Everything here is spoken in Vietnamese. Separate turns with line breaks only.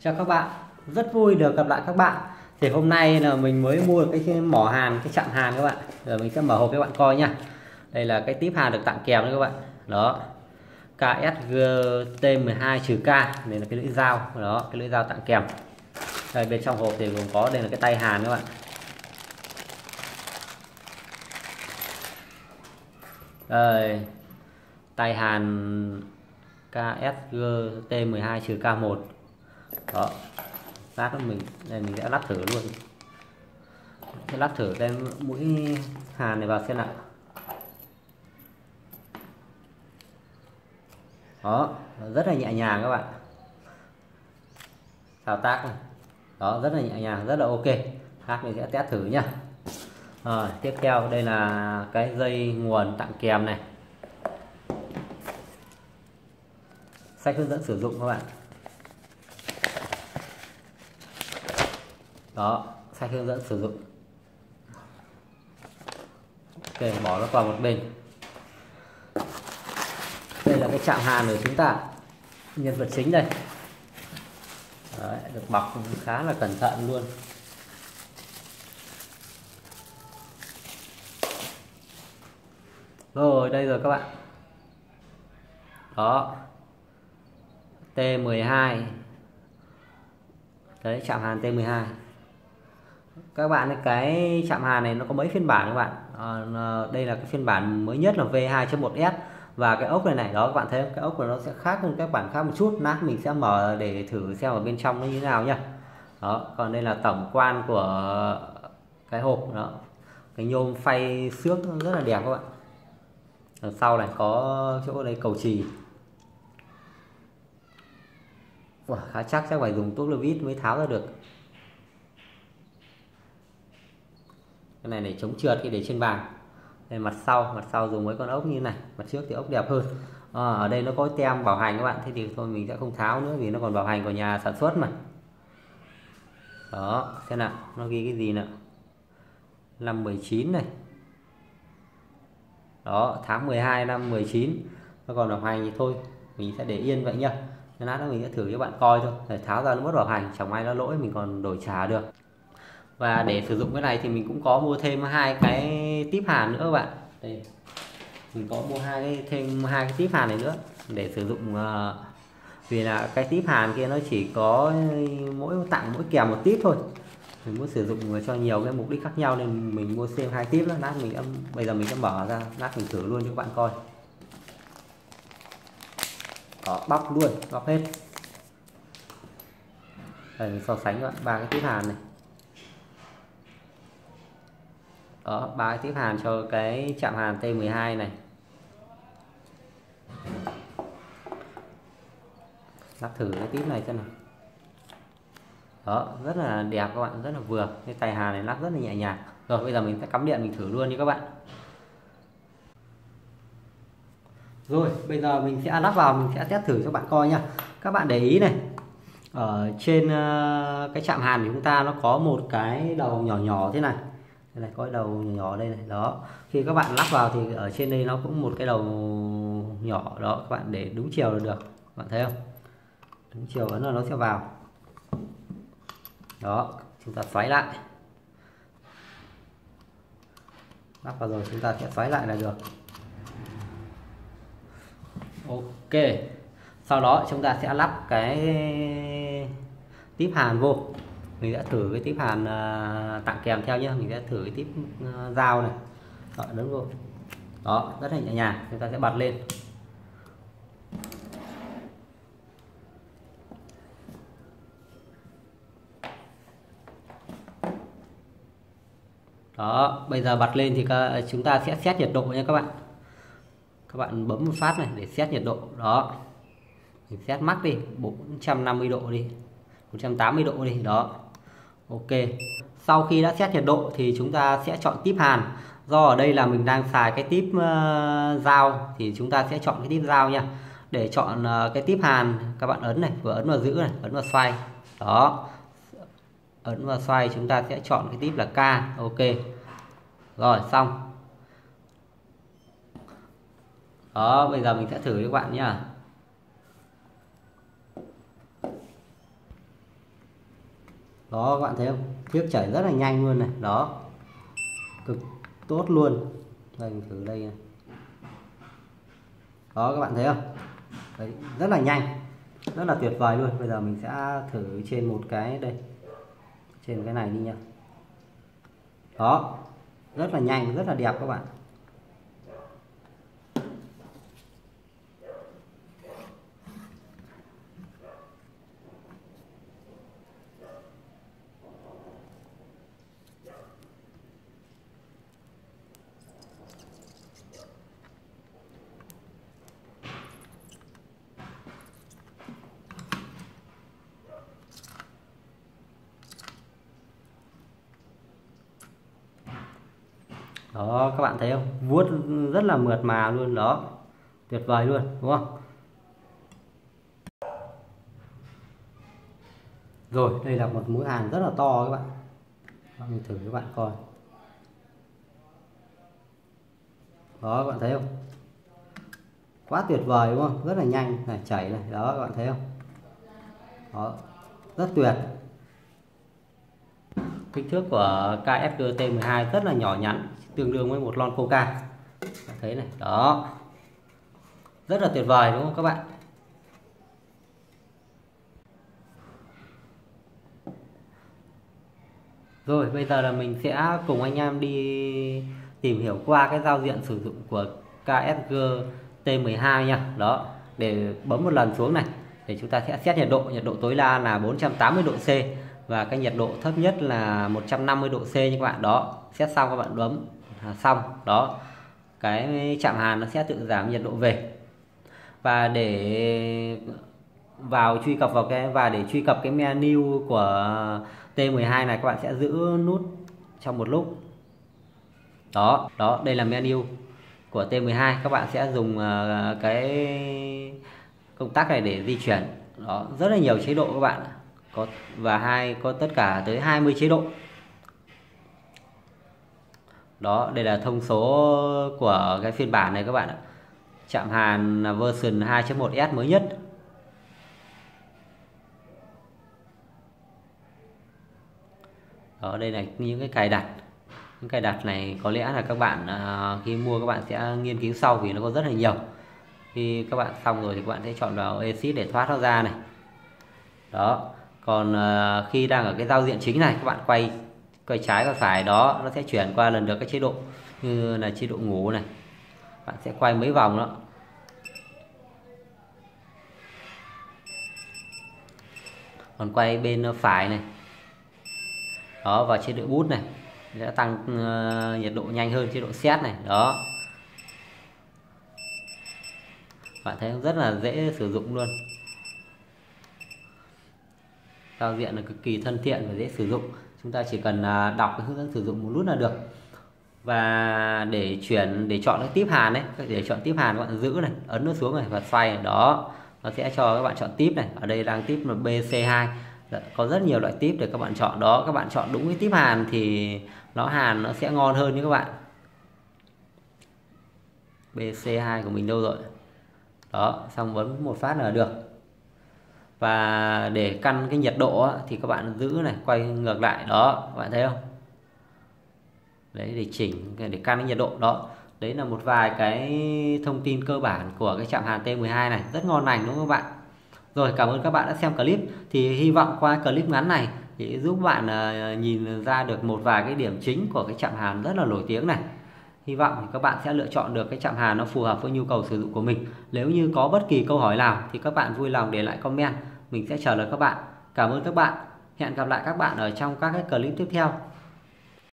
Chào các bạn, rất vui được gặp lại các bạn. Thì hôm nay là mình mới mua cái mỏ hàn, cái chạm hàn các bạn. Giờ mình sẽ mở hộp cho các bạn coi nha. Đây là cái típ hàn được tặng kèm đấy các bạn. Đó, KSGT12-K, đây là cái lưỡi dao, đó, cái lưỡi dao tặng kèm. Đây bên trong hộp thì gồm có đây là cái tay hàn các bạn. Đây, tay hàn KSGT12-K1. Đó, lát mình đây mình sẽ lắp thử luôn, sẽ lắp thử cái mũi hàn này vào xem nào. Đó, rất là nhẹ nhàng các bạn, thao tác này. Đó, rất là nhẹ nhàng, rất là ok. Lát mình sẽ test thử nhá. Rồi tiếp theo đây là cái dây nguồn tặng kèm này, sách hướng dẫn sử dụng các bạn. Đó, sách hướng dẫn sử dụng. Ok, bỏ nó qua một bên. Đây là cái chạm hàn của chúng ta, nhân vật chính đây. Đấy, được bọc khá là cẩn thận luôn. Rồi đây rồi các bạn. Đó, T12. Đấy, chạm hàn T12. Các bạn, cái chạm hàn này nó có mấy phiên bản các bạn. Đây là cái phiên bản mới nhất là V2.1S. Và cái ốc này đó, các bạn thấy cái ốc của nó sẽ khác hơn các bản khác một chút. Lát mình sẽ mở để thử xem ở bên trong nó như thế nào nhá. Đó, còn đây là tổng quan của cái hộp đó. Cái nhôm phay xước rất là đẹp các bạn. Đằng sau này có chỗ đây cầu chì. Wow, khá chắc phải dùng tuốc lơ vít mới tháo ra được. Cái này để chống trượt khi để trên bàn. Đây, mặt sau dùng với con ốc như này, mặt trước thì ốc đẹp hơn. Ở đây nó có tem bảo hành các bạn, thế thì thôi mình sẽ không tháo nữa vì nó còn bảo hành của nhà sản xuất mà. Đó, xem nào, nó ghi cái gì nào. Năm 19 này. Đó, tháng 12 năm 19. Nó còn bảo hành thì thôi mình sẽ để yên vậy nhá. Lát nữa mình sẽ thử cho bạn coi thôi. Để tháo ra nó mất bảo hành, chẳng may nó lỗi mình còn đổi trả được. Và để sử dụng cái này thì mình cũng có mua thêm hai cái típ hàn nữa các bạn. Đây, mình có mua thêm hai cái típ hàn này nữa để sử dụng. Vì là cái típ hàn kia nó chỉ có mỗi kèm một típ thôi. Mình muốn sử dụng cho nhiều cái mục đích khác nhau nên mình mua thêm hai típ đó. Lát bây giờ mình sẽ mở ra, lát mình thử luôn cho các bạn coi. Đó, bóc luôn, bóc hết. Đây, mình so sánh các bạn, ba cái típ hàn này. Đó, ba cái típ hàn cho cái chạm hàn T12 này. Lắp thử cái típ này xem nào. Đó, rất là đẹp các bạn, rất là vừa. Cái tay hàn này lắp rất là nhẹ nhàng. Rồi bây giờ mình sẽ cắm điện mình thử luôn đi các bạn. Rồi bây giờ mình sẽ lắp vào, mình sẽ test thử cho bạn coi nha. Các bạn để ý này, ở trên cái chạm hàn của chúng ta nó có một cái đầu nhỏ nhỏ thế này. Đây này, có cái đầu nhỏ nhỏ đây này. Đó, khi các bạn lắp vào thì ở trên đây nó cũng một cái đầu nhỏ đó, các bạn để đúng chiều là được. Các bạn thấy không? Đúng chiều ấn là nó sẽ vào. Đó, chúng ta xoáy lại. Lắp vào rồi chúng ta sẽ xoáy lại là được. Ok, sau đó chúng ta sẽ lắp cái típ hàn vô. Mình sẽ thử cái típ hàn tặng kèm theo nhé. Mình sẽ thử cái típ dao này. Đó, ấn vô. Đó, rất là nhẹ nhàng. Chúng ta sẽ bật lên. Đó, bây giờ bật lên thì chúng ta sẽ xét nhiệt độ nha các bạn. Các bạn bấm một phát này để xét nhiệt độ. Đó, mình xét max đi, 450 độ đi, 180 độ đi. Đó, ok. Sau khi đã xét nhiệt độ thì chúng ta sẽ chọn típ hàn. Do ở đây là mình đang xài cái típ dao thì chúng ta sẽ chọn cái típ dao nha. Để chọn cái típ hàn, các bạn ấn này, vừa ấn vào giữ này, ấn vào xoay. Đó, ấn vào xoay chúng ta sẽ chọn cái típ là K. Ok, rồi xong. Đó, bây giờ mình sẽ thử cho các bạn nhá. Đó các bạn thấy không, nước chảy rất là nhanh luôn này, đó cực tốt luôn. Đây mình thử đây này. Đó các bạn thấy không? Đấy, rất là nhanh, rất là tuyệt vời luôn. Bây giờ mình sẽ thử trên một cái đây, trên cái này đi nha. Đó, rất là nhanh, rất là đẹp các bạn. Đó các bạn thấy không, vuốt rất là mượt mà luôn, đó tuyệt vời luôn đúng không? Rồi đây là một mũi hàn rất là to các bạn. Mình thử các bạn coi. Đó các bạn thấy không, quá tuyệt vời đúng không, rất là nhanh này, chảy này, đó các bạn thấy không, đó rất tuyệt. Kích thước của KSG T12 rất là nhỏ nhắn, tương đương với một lon Coca. Bạn thấy này, đó rất là tuyệt vời đúng không các bạn? Rồi bây giờ là mình sẽ cùng anh em đi tìm hiểu qua cái giao diện sử dụng của KSG T12 nha. Đó, để bấm một lần xuống này để chúng ta sẽ xét nhiệt độ. Nhiệt độ tối đa là 480 độ C và cái nhiệt độ thấp nhất là 150 độ C nha các bạn. Đó, xét xong các bạn bấm xong. Đó, cái chạm hàn nó sẽ tự giảm nhiệt độ về. Và để truy cập vào để truy cập cái menu của T12 này, các bạn sẽ giữ nút trong một lúc. Đó, đây là menu của T12. Các bạn sẽ dùng cái công tắc này để di chuyển. Đó, rất là nhiều chế độ các bạn. Có tất cả tới 20 chế độ. Đó, đây là thông số của cái phiên bản này các bạn ạ. Chạm hàn là version 2.1S mới nhất. Đó, đây là những cái cài đặt. Những cài đặt này có lẽ là các bạn khi mua các bạn sẽ nghiên cứu sau vì nó có rất là nhiều. Khi các bạn xong rồi thì các bạn sẽ chọn vào exit để thoát nó ra này. Đó, còn khi đang ở cái giao diện chính này, các bạn quay trái và phải, đó nó sẽ chuyển qua lần lượt các chế độ, như là chế độ ngủ này. Bạn sẽ quay mấy vòng đó. Còn quay bên phải này, đó, vào chế độ bút này sẽ tăng nhiệt độ nhanh hơn chế độ set này. Đó, bạn thấy rất là dễ sử dụng luôn. Giao diện là cực kỳ thân thiện và dễ sử dụng. Chúng ta chỉ cần đọc cái hướng dẫn sử dụng một nút là được. Và để chọn cái tiếp hàn đấy, để chọn tiếp hàn các bạn giữ này, ấn nó xuống này và xoay này. Đó, nó sẽ cho các bạn chọn tiếp này. Ở đây đang tiếp là BC2. Có rất nhiều loại tiếp để các bạn chọn. Đó, các bạn chọn đúng cái tiếp hàn thì hàn nó sẽ ngon hơn nhé các bạn. BC2 của mình đâu rồi? Đó, xong bấm một phát là được. Và để căn cái nhiệt độ thì các bạn giữ này, quay ngược lại. Đó, các bạn thấy không? Đấy, để chỉnh, để căn cái nhiệt độ. Đó, đấy là một vài cái thông tin cơ bản của cái chạm hàn T12 này, rất ngon lành đúng không các bạn? Rồi, cảm ơn các bạn đã xem clip. Thì hy vọng qua clip ngắn này thì giúp bạn nhìn ra được một vài cái điểm chính của cái chạm hàn rất là nổi tiếng này. Hy vọng thì các bạn sẽ lựa chọn được cái chạm hàn nó phù hợp với nhu cầu sử dụng của mình. Nếu như có bất kỳ câu hỏi nào thì các bạn vui lòng để lại comment, mình sẽ trả lời các bạn. Cảm ơn các bạn. Hẹn gặp lại các bạn ở trong các cái clip tiếp theo.